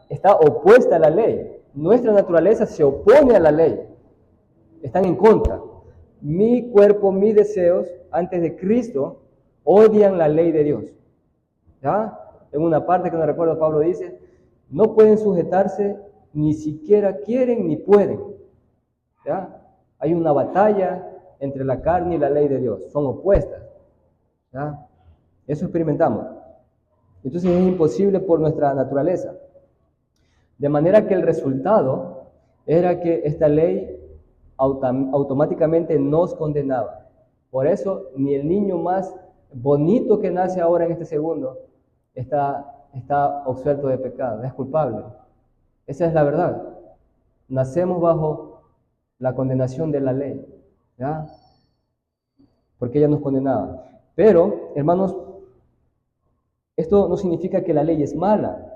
está opuesta a la ley. Nuestra naturaleza se opone a la ley, están en contra. Mi cuerpo, mis deseos, antes de Cristo, odian la ley de Dios. ¿Ya? En una parte que no recuerdo, Pablo dice, no pueden sujetarse, ni siquiera quieren ni pueden. ¿Ya? Hay una batalla entre la carne y la ley de Dios, son opuestas. ¿Ya? Eso experimentamos. Entonces es imposible por nuestra naturaleza. De manera que el resultado era que esta ley automáticamente nos condenaba. Por eso ni el niño más bonito que nace ahora en este segundo está absuelto de pecado, es culpable. Esa es la verdad. Nacemos bajo la condenación de la ley, ¿ya? Porque ella nos condenaba. Pero, hermanos, esto no significa que la ley es mala.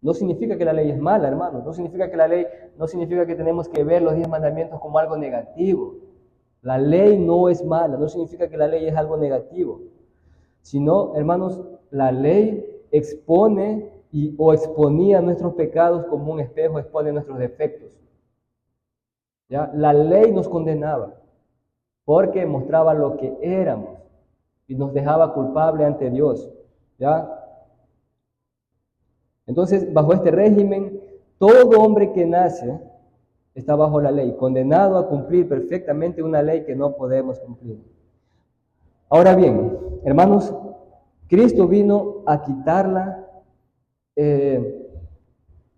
No significa que la ley es mala, hermanos. No significa que tenemos que ver los 10 mandamientos como algo negativo. La ley no es mala, no significa que la ley es algo negativo. Sino, hermanos, la ley expone o exponía nuestros pecados como un espejo expone nuestros defectos. ¿Ya? La ley nos condenaba porque mostraba lo que éramos y nos dejaba culpable ante Dios. ¿Ya? Entonces, bajo este régimen, todo hombre que nace está bajo la ley, condenado a cumplir perfectamente una ley que no podemos cumplir. Ahora bien, hermanos, Cristo vino a quitarla.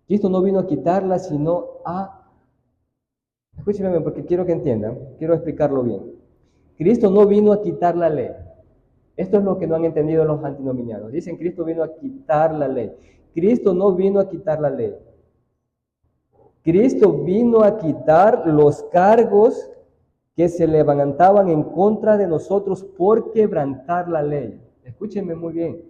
Cristo no vino a quitarla, sino a... Escúchenme porque quiero que entiendan, quiero explicarlo bien. Cristo no vino a quitar la ley. Esto es lo que no han entendido los antinomianos. Dicen Cristo vino a quitar la ley. Cristo no vino a quitar la ley. Cristo vino a quitar los cargos que se levantaban en contra de nosotros por quebrantar la ley. Escúchenme muy bien.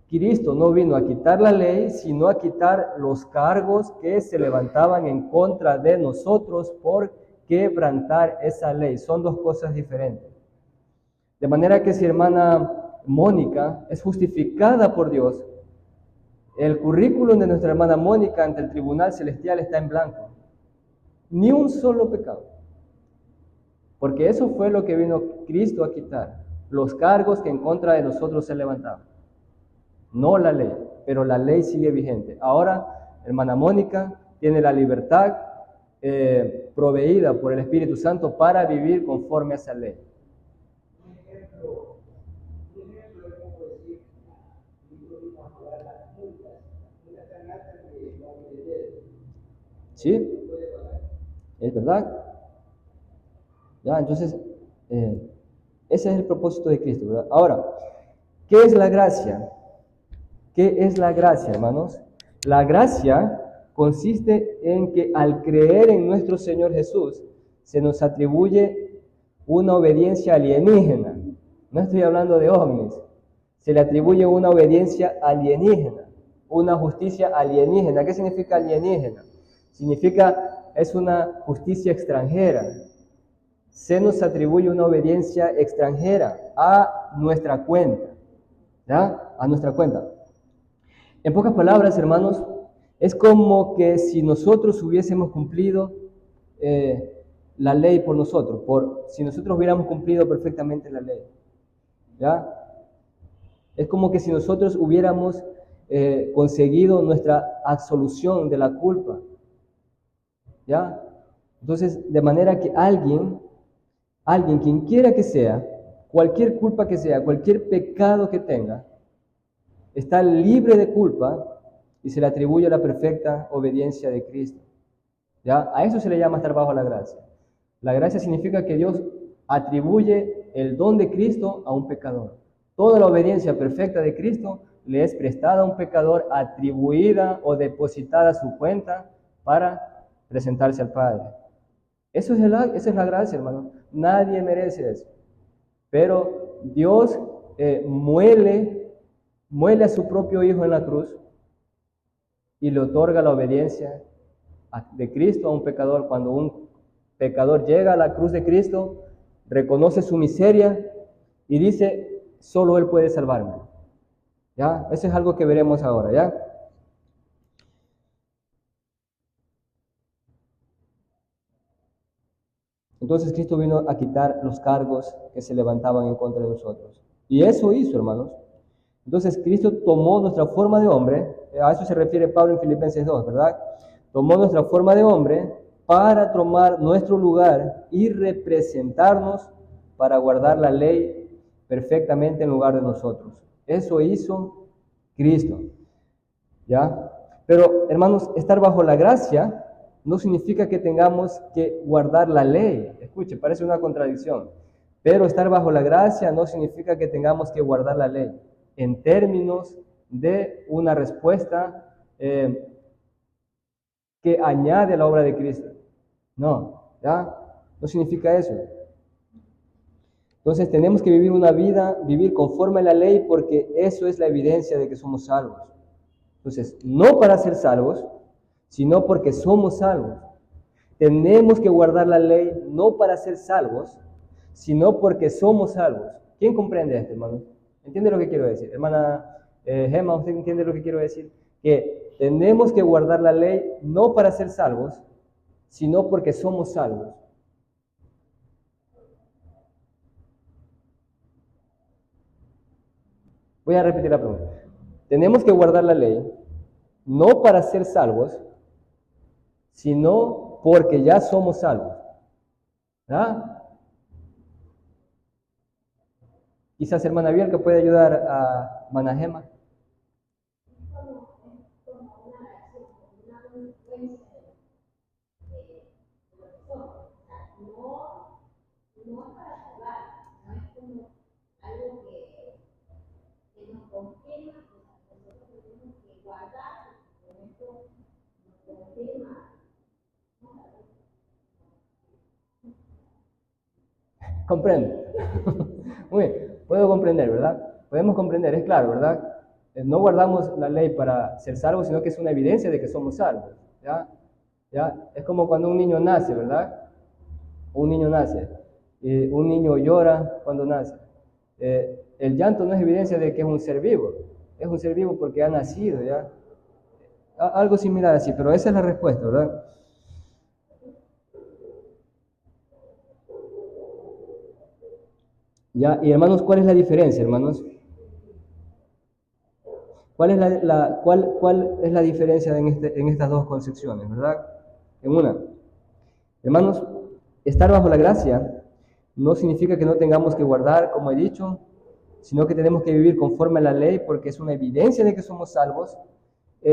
Cristo no vino a quitar la ley, sino a quitar los cargos que se levantaban en contra de nosotros por quebrantar esa ley. Son dos cosas diferentes. De manera que si hermana Mónica es justificada por Dios, el currículum de nuestra hermana Mónica ante el tribunal celestial está en blanco. Ni un solo pecado. Porque eso fue lo que vino Cristo a quitar. Los cargos que en contra de nosotros se levantaban. No la ley, pero la ley sigue vigente. Ahora, hermana Mónica tiene la libertad proveída por el Espíritu Santo para vivir conforme a esa ley. ¿Sí? ¿Es verdad? Ya, entonces, ese es el propósito de Cristo, ¿verdad? Ahora, ¿qué es la gracia? ¿Qué es la gracia, hermanos? La gracia consiste en que al creer en nuestro Señor Jesús, se nos atribuye una obediencia alienígena. No estoy hablando de ovnis. Se le atribuye una obediencia alienígena, una justicia alienígena. ¿Qué significa alienígena? Significa, es una justicia extranjera. Se nos atribuye una obediencia extranjera a nuestra cuenta. ¿Ya? A nuestra cuenta. En pocas palabras, hermanos, es como que si nosotros hubiésemos cumplido la ley por nosotros, si nosotros hubiéramos cumplido perfectamente la ley. ¿Ya? Es como que si nosotros hubiéramos conseguido nuestra absolución de la culpa. ¿Ya? Entonces, de manera que alguien, quien quiera que sea, cualquier culpa que sea, cualquier pecado que tenga, está libre de culpa y se le atribuye la perfecta obediencia de Cristo. ¿Ya? A eso se le llama estar bajo la gracia. La gracia significa que Dios atribuye el don de Cristo a un pecador. Toda la obediencia perfecta de Cristo le es prestada a un pecador, atribuida o depositada a su cuenta para presentarse al Padre. Esa es la gracia, hermano. Nadie merece eso. Pero Dios muele a su propio Hijo en la cruz y le otorga la obediencia de Cristo a un pecador. Cuando un pecador llega a la cruz de Cristo, reconoce su miseria y dice, solo Él puede salvarme. ¿Ya? Eso es algo que veremos ahora, ¿ya? Entonces Cristo vino a quitar los cargos que se levantaban en contra de nosotros. Y eso hizo, hermanos. Entonces Cristo tomó nuestra forma de hombre, a eso se refiere Pablo en Filipenses 2, ¿verdad? Tomó nuestra forma de hombre para tomar nuestro lugar y representarnos para guardar la ley perfectamente en lugar de nosotros. Eso hizo Cristo, ¿ya? Pero, hermanos, estar bajo la gracia no significa que tengamos que guardar la ley. Escuche, parece una contradicción. Pero estar bajo la gracia no significa que tengamos que guardar la ley en términos de una respuesta que añade a la obra de Cristo. No, ¿ya? No significa eso. Entonces tenemos que vivir conforme a la ley, porque eso es la evidencia de que somos salvos. Entonces, no para ser salvos, sino porque somos salvos. Tenemos que guardar la ley no para ser salvos, sino porque somos salvos. ¿Quién comprende esto, hermano? ¿Entiende lo que quiero decir? Hermana Gemma, ¿usted entiende lo que quiero decir? Que tenemos que guardar la ley no para ser salvos, sino porque somos salvos. Voy a repetir la pregunta. Tenemos que guardar la ley no para ser salvos, sino porque ya somos salvos. ¿Ah? Quizás hermana Bielka puede ayudar a hermana Gemma. Comprendo. Muy bien, puedo comprender, ¿verdad? Podemos comprender, es claro, ¿verdad? No guardamos la ley para ser salvos, sino que es una evidencia de que somos salvos, ¿ya? ¿Ya? Es como cuando un niño nace, ¿verdad? Un niño nace. Un niño llora cuando nace. El llanto no es evidencia de que es un ser vivo. Es un ser vivo porque ha nacido, ¿ya? Algo similar así, pero esa es la respuesta, ¿verdad? ¿Ya? Y hermanos, ¿cuál es la diferencia, hermanos? ¿Cuál es la diferencia en estas dos concepciones, verdad? En una, hermanos, estar bajo la gracia no significa que no tengamos que guardar, como he dicho, sino que tenemos que vivir conforme a la ley porque es una evidencia de que somos salvos,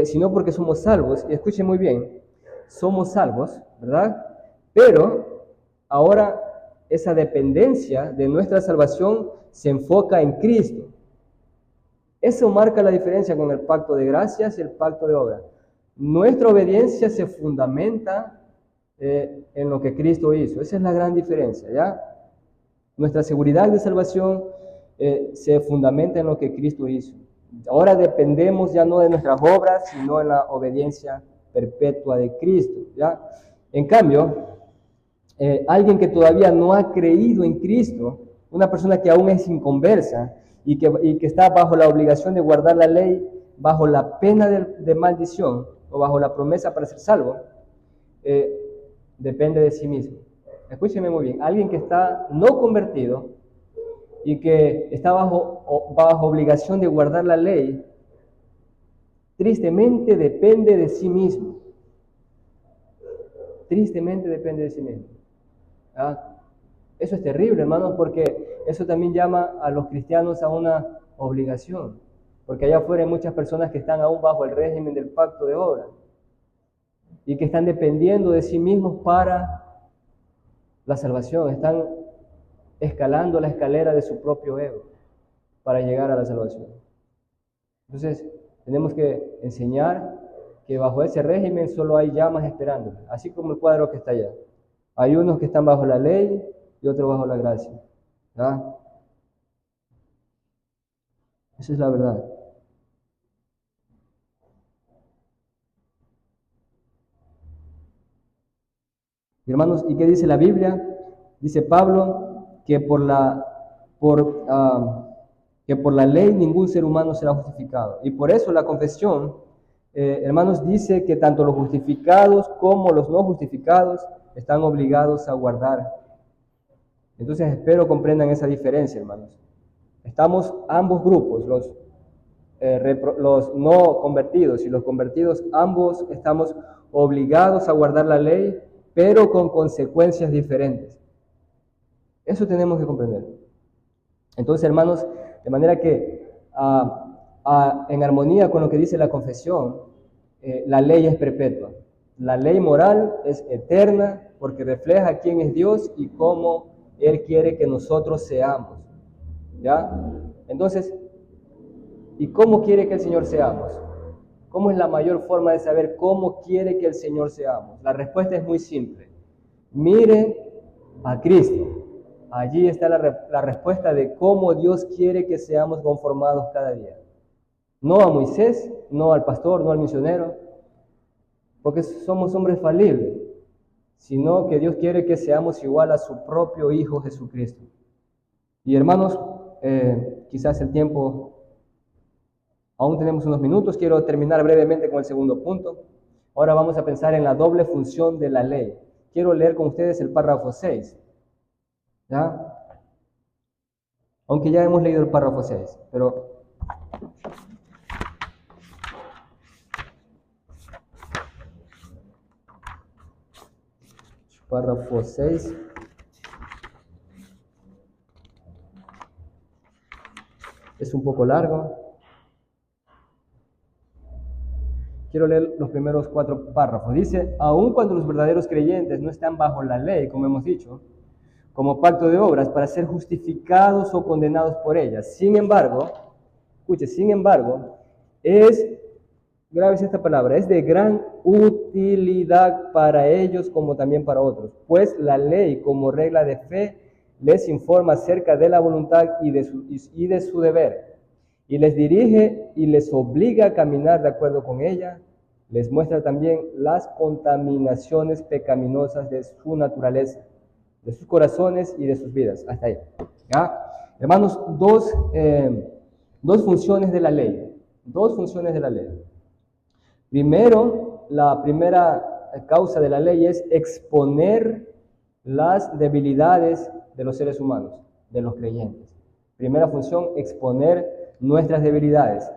sino porque somos salvos, y escuchen muy bien, somos salvos, ¿verdad? Pero ahora esa dependencia de nuestra salvación se enfoca en Cristo. Eso marca la diferencia con el pacto de gracias y el pacto de obra. Nuestra obediencia se fundamenta en lo que Cristo hizo. Esa es la gran diferencia, ¿ya? Nuestra seguridad de salvación se fundamenta en lo que Cristo hizo. Ahora dependemos ya no de nuestras obras, sino en la obediencia perpetua de Cristo, ¿ya? En cambio, alguien que todavía no ha creído en Cristo, una persona que aún es inconversa y que está bajo la obligación de guardar la ley, bajo la pena de maldición o bajo la promesa para ser salvo, depende de sí mismo. Escúcheme muy bien, alguien que está no convertido y que está bajo obligación de guardar la ley, tristemente depende de sí mismo. Tristemente depende de sí mismo. ¿Ah? Eso es terrible, hermanos, porque eso también llama a los cristianos a una obligación. Porque allá afuera hay muchas personas que están aún bajo el régimen del pacto de obra y que están dependiendo de sí mismos para la salvación. Están escalando la escalera de su propio ego para llegar a la salvación. Entonces, tenemos que enseñar que bajo ese régimen solo hay llamas esperando, así como el cuadro que está allá. Hay unos que están bajo la ley y otros bajo la gracia. ¿Ya? Esa es la verdad. Y hermanos, ¿y qué dice la Biblia? Dice Pablo que por la ley ningún ser humano será justificado. Y por eso la confesión, hermanos, dice que tanto los justificados como los no justificados están obligados a guardar. Entonces espero comprendan esa diferencia, hermanos. Estamos ambos grupos, los no convertidos y los convertidos, ambos estamos obligados a guardar la ley, pero con consecuencias diferentes. Eso tenemos que comprender. Entonces, hermanos, de manera que en armonía con lo que dice la confesión, la ley es perpetua. La ley moral es eterna porque refleja quién es Dios y cómo Él quiere que nosotros seamos. ¿Ya? Entonces, ¿y cómo quiere que el Señor seamos? ¿Cómo es la mayor forma de saber cómo quiere que el Señor seamos? La respuesta es muy simple. Mire a Cristo. Allí está la respuesta de cómo Dios quiere que seamos conformados cada día. No a Moisés, no al pastor, no al misionero, porque somos hombres falibles, sino que Dios quiere que seamos igual a su propio Hijo Jesucristo. Y hermanos, quizás el tiempo, aún tenemos unos minutos, quiero terminar brevemente con el segundo punto. Ahora vamos a pensar en la doble función de la ley. Quiero leer con ustedes el párrafo 6. ¿Ya? Aunque ya hemos leído el párrafo 6, pero párrafo 6 es un poco largo. Quiero leer los primeros 4 párrafos. Dice, aun cuando los verdaderos creyentes no están bajo la ley, como hemos dicho, como pacto de obras para ser justificados o condenados por ella. Sin embargo, escuche, grábese esta palabra, es de gran utilidad para ellos como también para otros, pues la ley como regla de fe les informa acerca de la voluntad y de su deber, y les dirige y les obliga a caminar de acuerdo con ella, les muestra también las contaminaciones pecaminosas de su naturaleza, de sus corazones y de sus vidas. Hasta ahí. ¿Ya? Hermanos, dos funciones de la ley. Dos funciones de la ley. Primero, la primera causa de la ley es exponer las debilidades de los seres humanos, de los creyentes. Primera función, exponer nuestras debilidades.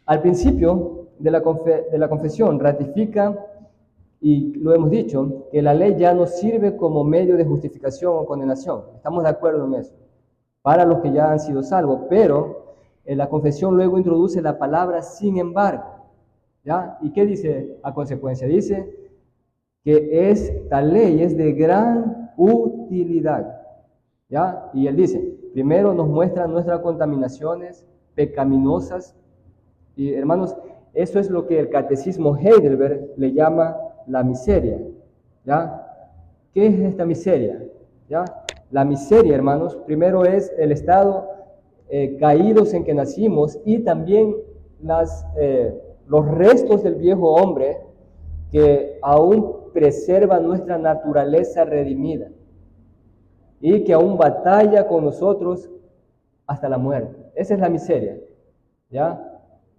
Al principio de la confesión ratifica, y lo hemos dicho, que la ley ya no sirve como medio de justificación o condenación. Estamos de acuerdo en eso, para los que ya han sido salvos, pero en la confesión luego introduce la palabra sin embargo. ¿Ya? ¿Y qué dice a consecuencia? Dice que esta ley es de gran utilidad. ¿Ya? Y él dice, primero nos muestra nuestras contaminaciones pecaminosas. Y hermanos, eso es lo que el catecismo Heidelberg le llama la miseria. ¿Ya? ¿Qué es esta miseria? ¿Ya? La miseria, hermanos, primero es el estado caídos en que nacimos y también los restos del viejo hombre que aún preservan nuestra naturaleza redimida y que aún batalla con nosotros hasta la muerte. Esa es la miseria. ¿Ya?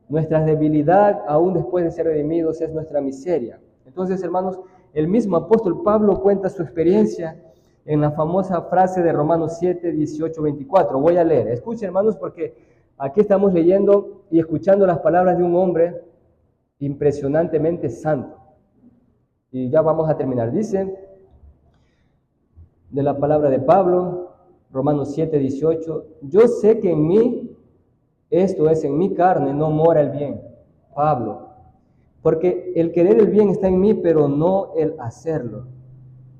Nuestra debilidad, aún después de ser redimidos, es nuestra miseria. Entonces, hermanos, el mismo apóstol Pablo cuenta su experiencia en la famosa frase de Romanos 7, 18, 24. Voy a leer. Escuchen, hermanos, porque aquí estamos leyendo y escuchando las palabras de un hombre impresionantemente santo. Y ya vamos a terminar. Dice, de la palabra de Pablo, Romanos 7, 18, yo sé que en mí, esto es, en mi carne, no mora el bien. Pablo, porque el querer el bien está en mí, pero no el hacerlo.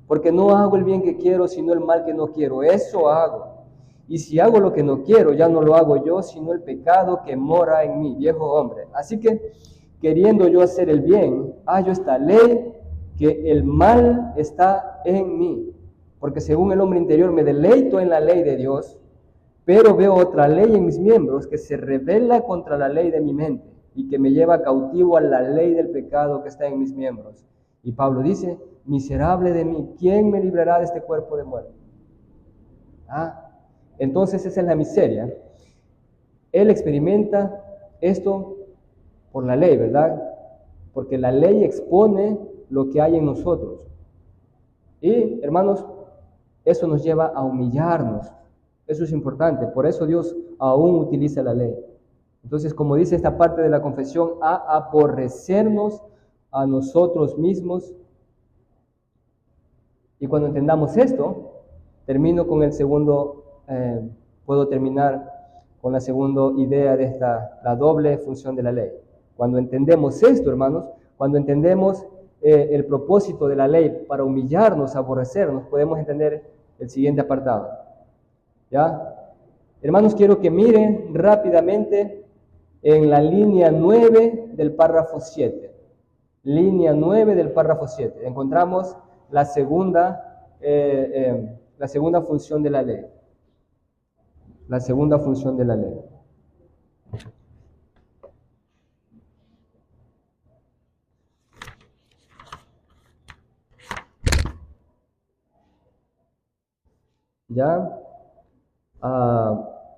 Porque no hago el bien que quiero, sino el mal que no quiero. Eso hago. Y si hago lo que no quiero, ya no lo hago yo, sino el pecado que mora en mí, viejo hombre. Así que, queriendo yo hacer el bien, hallo esta ley, que el mal está en mí. Porque según el hombre interior me deleito en la ley de Dios, pero veo otra ley en mis miembros que se rebela contra la ley de mi mente y que me lleva cautivo a la ley del pecado que está en mis miembros. Y Pablo dice, miserable de mí, ¿quién me librará de este cuerpo de muerte? Entonces esa es la miseria. Él experimenta esto por la ley, ¿verdad? Porque la ley expone lo que hay en nosotros. Y, hermanos, eso nos lleva a humillarnos. Eso es importante. Por eso Dios aún utiliza la ley. Entonces, como dice esta parte de la confesión, a aborrecernos a nosotros mismos. Y cuando entendamos esto, termino con el segundo, puedo terminar con la segunda idea de la doble función de la ley. Cuando entendemos esto, hermanos, cuando entendemos el propósito de la ley para humillarnos, aborrecernos, podemos entender el siguiente apartado. ¿Ya? Hermanos, quiero que miren rápidamente en la línea 9 del párrafo 7. Línea 9 del párrafo 7. Encontramos la segunda función de la ley. La segunda función de la ley. Ya,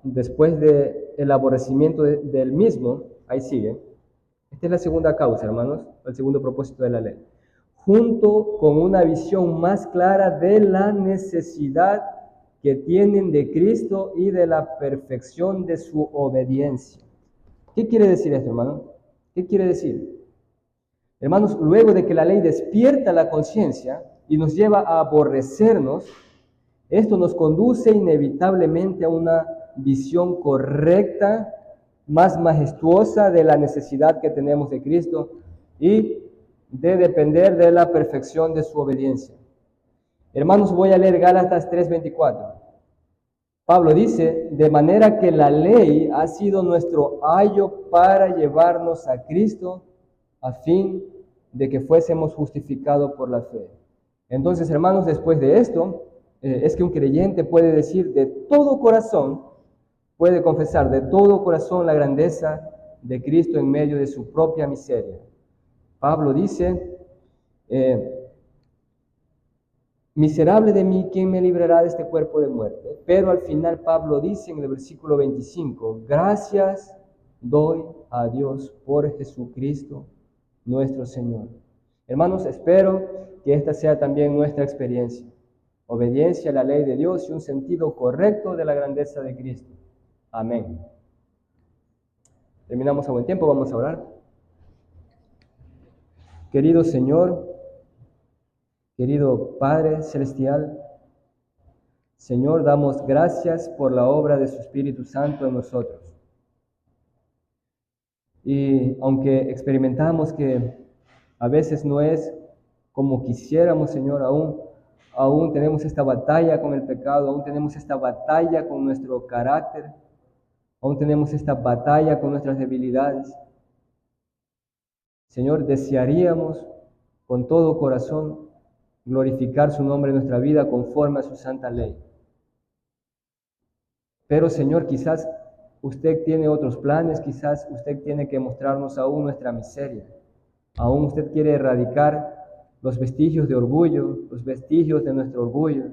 después del aborrecimiento del mismo, ahí sigue. Esta es la segunda causa, hermanos, el segundo propósito de la ley. Junto con una visión más clara de la necesidad que tienen de Cristo y de la perfección de su obediencia. ¿Qué quiere decir esto, hermano? ¿Qué quiere decir? Hermanos, luego de que la ley despierta la conciencia y nos lleva a aborrecernos, esto nos conduce inevitablemente a una visión correcta, más majestuosa de la necesidad que tenemos de Cristo y de depender de la perfección de su obediencia. Hermanos, voy a leer Gálatas 3:24. Pablo dice, de manera que la ley ha sido nuestro ayo para llevarnos a Cristo a fin de que fuésemos justificados por la fe. Entonces, hermanos, después de esto, es que un creyente puede decir de todo corazón, puede confesar de todo corazón la grandeza de Cristo en medio de su propia miseria. Pablo dice, miserable de mí, ¿quién me librará de este cuerpo de muerte? Pero al final Pablo dice en el versículo 25, gracias doy a Dios por Jesucristo nuestro Señor. Hermanos, espero que esta sea también nuestra experiencia. Obediencia a la ley de Dios y un sentido correcto de la grandeza de Cristo. Amén. Terminamos a buen tiempo, vamos a orar. Querido Señor, querido Padre Celestial, Señor, damos gracias por la obra de su Espíritu Santo en nosotros. Y aunque experimentamos que a veces no es como quisiéramos, Señor, aún tenemos esta batalla con el pecado, aún tenemos esta batalla con nuestro carácter, aún tenemos esta batalla con nuestras debilidades. Señor, desearíamos con todo corazón glorificar su nombre en nuestra vida conforme a su santa ley. Pero, Señor, quizás usted tiene otros planes, quizás usted tiene que mostrarnos aún nuestra miseria. Aún usted quiere erradicar los vestigios de orgullo, los vestigios de nuestro orgullo,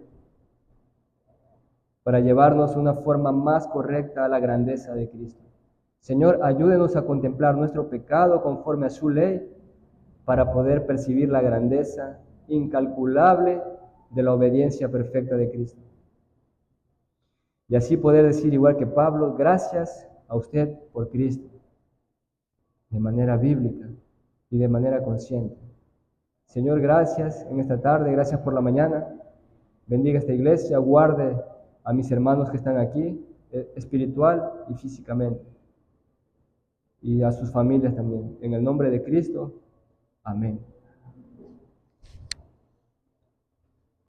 para llevarnos una forma más correcta a la grandeza de Cristo. Señor, ayúdenos a contemplar nuestro pecado conforme a su ley, para poder percibir la grandeza incalculable de la obediencia perfecta de Cristo. Y así poder decir, igual que Pablo, gracias a usted por Cristo, de manera bíblica y de manera consciente. Señor, gracias en esta tarde, gracias por la mañana. Bendiga esta iglesia, guarde a mis hermanos que están aquí, espiritual y físicamente, y a sus familias también. En el nombre de Cristo, amén.